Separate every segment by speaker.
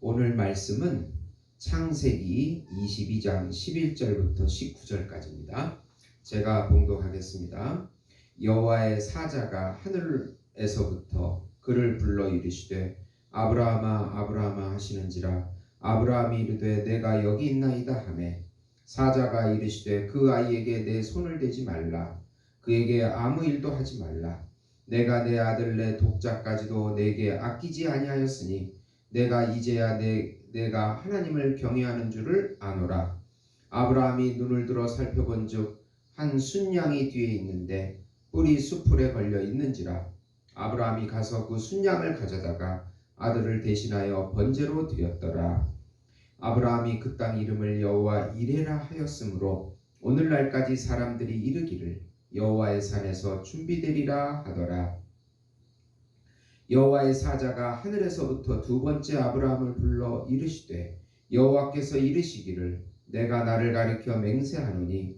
Speaker 1: 오늘 말씀은 창세기 22장 11절부터 19절까지입니다. 제가 봉독하겠습니다. 여호와의 사자가 하늘에서부터 그를 불러 이르시되 아브라함아 아브라함아 하시는지라. 아브라함이 이르되 내가 여기 있나이다 하매 사자가 이르시되 그 아이에게 내 손을 대지 말라. 그에게 아무 일도 하지 말라. 내가 내 아들 내 독자까지도 내게 아끼지 아니하였으니 내가 이제야 내가 하나님을 경외하는 줄을 아노라. 아브라함이 눈을 들어 살펴본즉 한 순양이 뒤에 있는데 뿔이 수풀에 걸려 있는지라. 아브라함이 가서 그 순양을 가져다가 아들을 대신하여 번제로 드렸더라. 아브라함이 그 땅 이름을 여호와 이레라 하였으므로 오늘날까지 사람들이 이르기를 여호와의 산에서 준비되리라 하더라. 여호와의 사자가 하늘에서부터 두 번째 아브라함을 불러 이르시되 여호와께서 이르시기를 내가 나를 가리켜 맹세하노니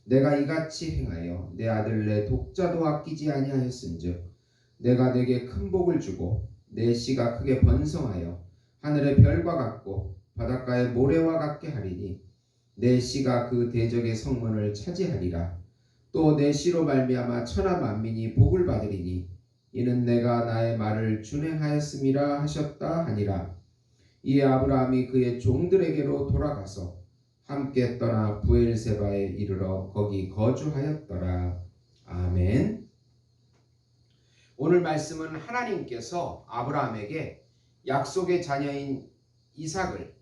Speaker 1: 내가 이같이 행하여 내 아들 내 독자도 아끼지 아니하였은즉 내가 내게 큰 복을 주고 내 씨가 크게 번성하여 하늘의 별과 같고 바닷가의 모래와 같게 하리니 내 씨가 그 대적의 성문을 차지하리라. 또 내 씨로 말미암아 천하 만민이 복을 받으리니 이는 내가 나의 말을 준행하였음이라 하셨다 하니라. 이에 아브라함이 그의 종들에게로 돌아가서 함께 떠나 부엘세바에 이르러 거기 거주하였더라. 아멘. 오늘 말씀은 하나님께서 아브라함에게 약속의 자녀인 이삭을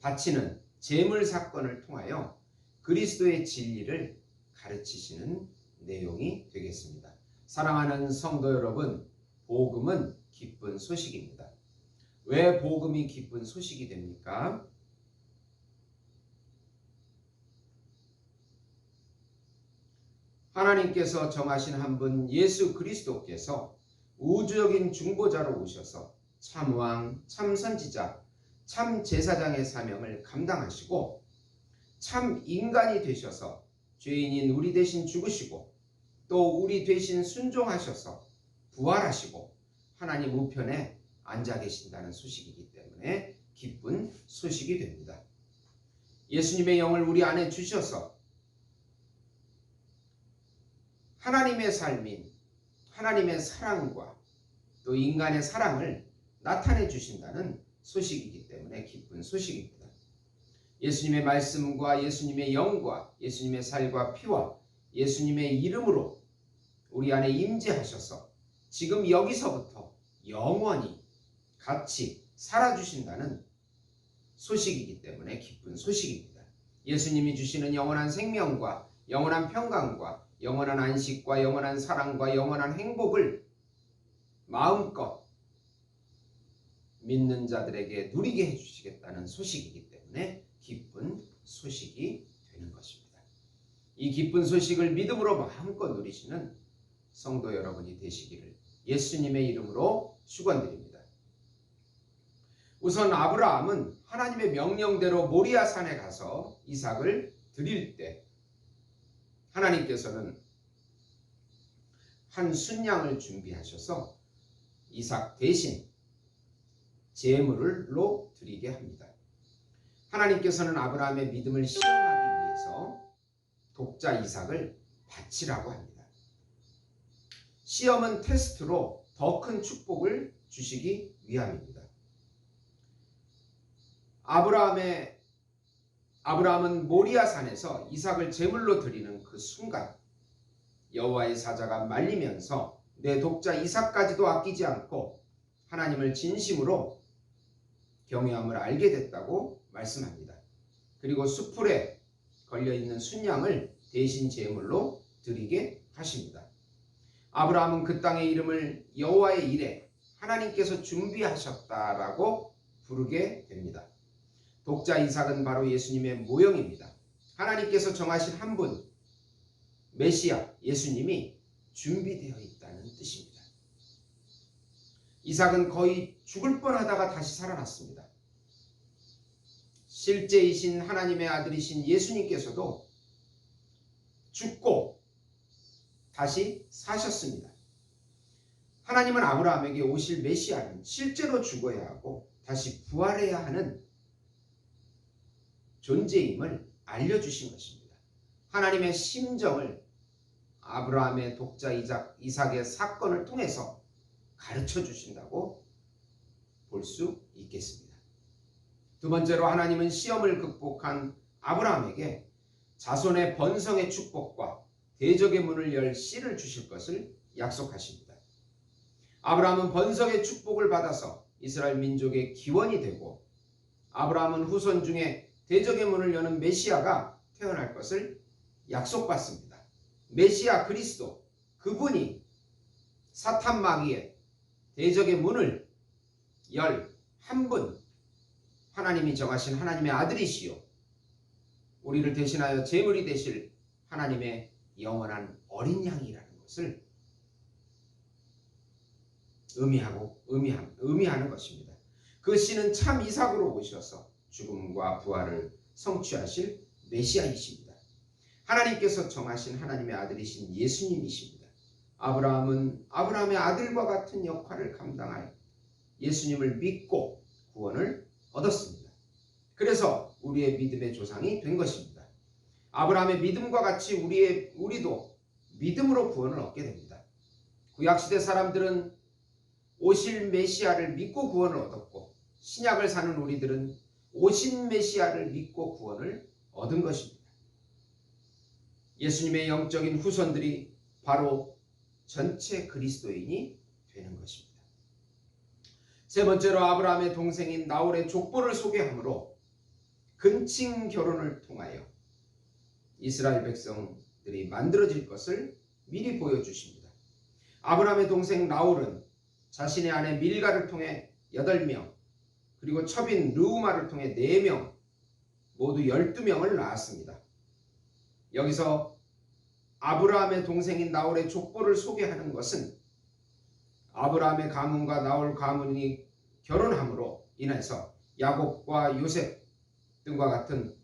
Speaker 1: 바치는 제물 사건을 통하여 그리스도의 진리를 가르치시는 내용이 되겠습니다. 사랑하는 성도 여러분, 복음은 기쁜 소식입니다. 왜 복음이 기쁜 소식이 됩니까? 하나님께서 정하신 한 분 예수 그리스도께서 우주적인 중보자로 오셔서 참왕, 참선지자, 참제사장의 사명을 감당하시고 참 인간이 되셔서 죄인인 우리 대신 죽으시고 또 우리 대신 순종하셔서 부활하시고 하나님 우편에 앉아 계신다는 소식이기 때문에 기쁜 소식이 됩니다. 예수님의 영을 우리 안에 주셔서 하나님의 삶인 하나님의 사랑과 또 인간의 사랑을 나타내 주신다는 소식이기 때문에 기쁜 소식입니다. 예수님의 말씀과 예수님의 영과 예수님의 살과 피와 예수님의 이름으로 우리 안에 임재하셔서 지금 여기서부터 영원히 같이 살아주신다는 소식이기 때문에 기쁜 소식입니다. 예수님이 주시는 영원한 생명과 영원한 평강과 영원한 안식과 영원한 사랑과 영원한 행복을 마음껏 믿는 자들에게 누리게 해주시겠다는 소식이기 때문에 기쁜 소식이 되는 것입니다. 이 기쁜 소식을 믿음으로 마음껏 누리시는 성도 여러분이 되시기를 예수님의 이름으로 축원드립니다. 우선 아브라함은 하나님의 명령대로 모리아 산에 가서 이삭을 드릴 때 하나님께서는 한 순양을 준비하셔서 이삭 대신 제물로 드리게 합니다. 하나님께서는 아브라함의 믿음을 시험하기 위해서 독자 이삭을 바치라고 합니다. 시험은 테스트로 더 큰 축복을 주시기 위함입니다. 아브라함은 모리아 산에서 이삭을 제물로 드리는 그 순간 여호와의 사자가 말리면서 내 독자 이삭까지도 아끼지 않고 하나님을 진심으로 경외함을 알게 됐다고 말씀합니다. 그리고 수풀에 걸려있는 순양을 대신 제물로 드리게 하십니다. 아브라함은 그 땅의 이름을 여호와의 이레, 하나님께서 준비하셨다라고 부르게 됩니다. 독자 이삭은 바로 예수님의 모형입니다. 하나님께서 정하신 한 분, 메시아, 예수님이 준비되어 있다는 뜻입니다. 이삭은 거의 죽을 뻔하다가 다시 살아났습니다. 실제이신 하나님의 아들이신 예수님께서도 죽고 다시 사셨습니다. 하나님은 아브라함에게 오실 메시아는 실제로 죽어야 하고 다시 부활해야 하는 존재임을 알려주신 것입니다. 하나님의 심정을 아브라함의 독자 이삭의 사건을 통해서 가르쳐 주신다고 볼 수 있겠습니다. 두 번째로 하나님은 시험을 극복한 아브라함에게 자손의 번성의 축복과 대적의 문을 열 씨를 주실 것을 약속하십니다. 아브라함은 번성의 축복을 받아서 이스라엘 민족의 기원이 되고 아브라함은 후손 중에 대적의 문을 여는 메시아가 태어날 것을 약속받습니다. 메시아 그리스도, 그분이 사탄 마귀의 대적의 문을 열 한 분, 하나님이 정하신 하나님의 아들이시요 우리를 대신하여 제물이 되실 하나님의 영원한 어린 양이라는 것을 의미하는 것입니다. 그 씨는 참 이삭으로 오셔서 죽음과 부활을 성취하실 메시아이십니다. 하나님께서 정하신 하나님의 아들이신 예수님이십니다. 아브라함은 아브라함의 아들과 같은 역할을 감당할 예수님을 믿고 구원을 얻었습니다. 그래서 우리의 믿음의 조상이 된 것입니다. 아브라함의 믿음과 같이 우리도 믿음으로 구원을 얻게 됩니다. 구약시대 사람들은 오실 메시아를 믿고 구원을 얻었고 신약을 사는 우리들은 오신 메시아를 믿고 구원을 얻은 것입니다. 예수님의 영적인 후손들이 바로 전체 그리스도인이 되는 것입니다. 세 번째로 아브라함의 동생인 나홀의 족보를 소개하므로 근친 결혼을 통하여 이스라엘 백성들이 만들어질 것을 미리 보여주십니다. 아브라함의 동생 나홀은 자신의 아내 밀가를 통해 8명, 그리고 첩인 르우마를 통해 4명, 모두 12명을 낳았습니다. 여기서 아브라함의 동생인 나홀의 족보를 소개하는 것은 아브라함의 가문과 나홀 가문이 결혼함으로 인해서 야곱과 요셉 등과 같은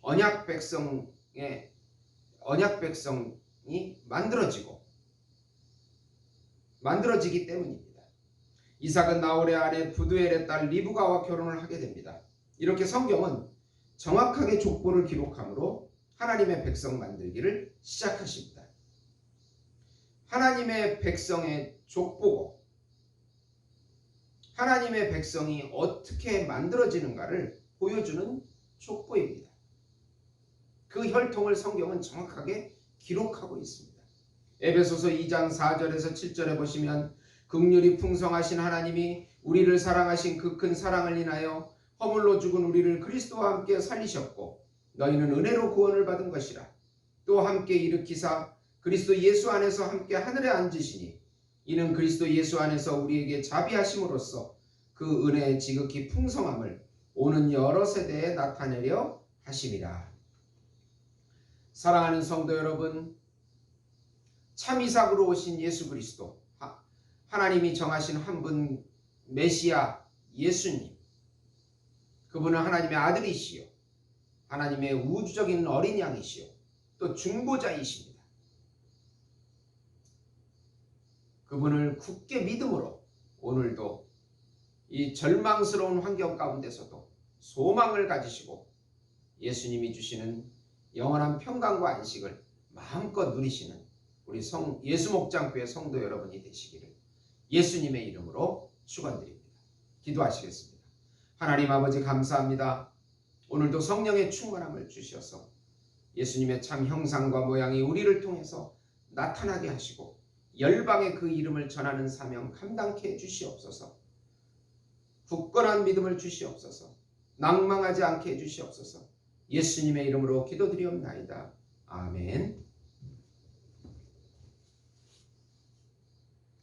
Speaker 1: 언약 백성이 만들어지기 때문입니다. 이삭은 나홀의 아내 부두엘의 딸 리브가와 결혼을 하게 됩니다. 이렇게 성경은 정확하게 족보를 기록함으로 하나님의 백성 만들기를 시작하십니다. 하나님의 백성의 족보고 하나님의 백성이 어떻게 만들어지는가를 보여주는 족보입니다. 그 혈통을 성경은 정확하게 기록하고 있습니다. 에베소서 2장 4절에서 7절에 보시면 긍휼이 풍성하신 하나님이 우리를 사랑하신 그 큰 사랑을 인하여 허물로 죽은 우리를 그리스도와 함께 살리셨고 너희는 은혜로 구원을 받은 것이라. 또 함께 일으키사 그리스도 예수 안에서 함께 하늘에 앉으시니 이는 그리스도 예수 안에서 우리에게 자비하심으로써 그 은혜의 지극히 풍성함을 오는 여러 세대에 나타내려 하심이라. 사랑하는 성도 여러분, 참 이삭으로 오신 예수 그리스도, 하나님이 정하신 한 분 메시아 예수님, 그분은 하나님의 아들이시요 하나님의 우주적인 어린 양이시요 또 중보자이십니다. 그분을 굳게 믿음으로 오늘도 이 절망스러운 환경 가운데서도 소망을 가지시고 예수님이 주시는 영원한 평강과 안식을 마음껏 누리시는 우리 예수목장교회 성도 여러분이 되시기를 예수님의 이름으로 축원드립니다. 기도하시겠습니다. 하나님 아버지 감사합니다. 오늘도 성령의 충만함을 주셔서 예수님의 참 형상과 모양이 우리를 통해서 나타나게 하시고 열방의 그 이름을 전하는 사명 감당케 해주시옵소서. 굳건한 믿음을 주시옵소서. 낭망하지 않게 해주시옵소서. 예수님의 이름으로 기도드리옵나이다. 아멘.